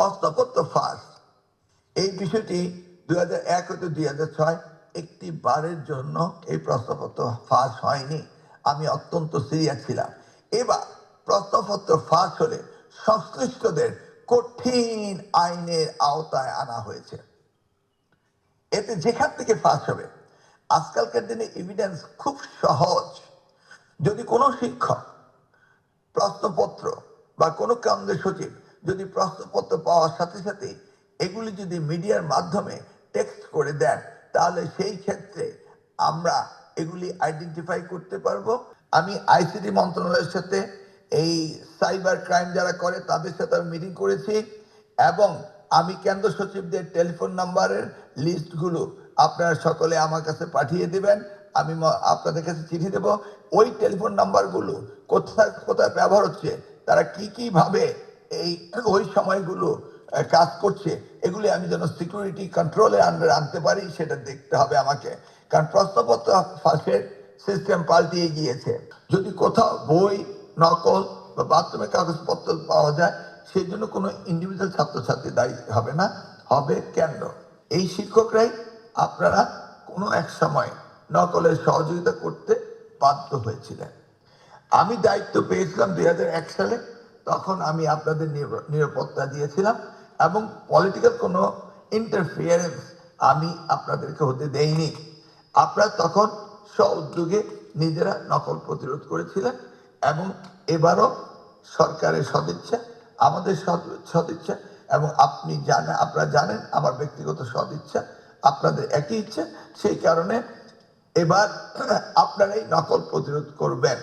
প্রশ্নপত্র ফাঁস, এই বিষয়টি 2001 হতে 2006 একটি বারের জন্য এই প্রশ্নপত্র ফাঁস হয়নি। আমি অত্যন্ত সিরিয়াস ছিলাম। এবার প্রশ্নপত্র ফাঁস হলে সংশ্লিষ্টদের কঠিন আইনের আওতায় আনা হয়েছে। এতে যেখান থেকে ফাঁস হবে, আজকালকার দিনে এভিডেন্স খুব সহজ। যদি কোনো শিক্ষক প্রশ্নপত্র বা কোনো কেন্দ্রের সচিব যদি প্রশ্নপত্র পাওয়ার সাথে সাথে এগুলি যদি মিডিয়ার মাধ্যমে টেক্সট করে দেন, তাহলে সেই ক্ষেত্রে আমরা এগুলি আইডেন্টিফাই করতে পারবো। আমি আইসিটি মন্ত্রণালয়ের সাথে এই সাইবার ক্রাইম যারা করে তাদের সাথে মিটিং করেছি, এবং আমি কেন্দ্র সচিবদের টেলিফোন নাম্বারের লিস্টগুলো আপনারা সকলে আমার কাছে পাঠিয়ে দেবেন। আমি আপনাদের কাছে চিঠি দেব। ওই টেলিফোন নাম্বারগুলো কোথায় কোথায় ব্যবহার হচ্ছে, তারা কি কি ভাবে এই ওই সময়গুলো কাজ করছে, এগুলি আমি যেন সিকিউরিটি কন্ট্রোলের আন্ডারে আনতে পারি সেটা দেখতে হবে আমাকে। কারণ প্রশ্নপত্র ফাঁসের সিস্টেম পাল্টিয়ে গিয়েছে। যদি কোথাও বই নকল বা বাথরুমের কাগজপত্র পাওয়া যায়, সেই জন্য কোনো ইন্ডিভিজুয়াল ছাত্রছাত্রী দায়ী হবে না, হবে কেন্দ্র। এই শিক্ষকরাই আপনারা কোনো এক সময় নকলের সহযোগিতা করতে বাধ্য হয়েছিলেন। আমি দায়িত্ব পেয়েছিলাম 2001 সালে, তখন আমি আপনাদের নিরাপত্তা দিয়েছিলাম এবং পলিটিক্যাল কোনো ইন্টারফিয়ারেন্স আমি আপনাদেরকে হতে দেইনি। আপনারা তখন স্ব-উদ্যোগে নিজেরা নকল প্রতিরোধ করেছিলেন, এবং এবারও সরকারের সদিচ্ছা, আমাদের সদিচ্ছা, এবং আপনারা জানেন আমার ব্যক্তিগত সদিচ্ছা, আপনাদের একই ইচ্ছা। সেই কারণে এবার আপনারাই নকল প্রতিরোধ করবেন।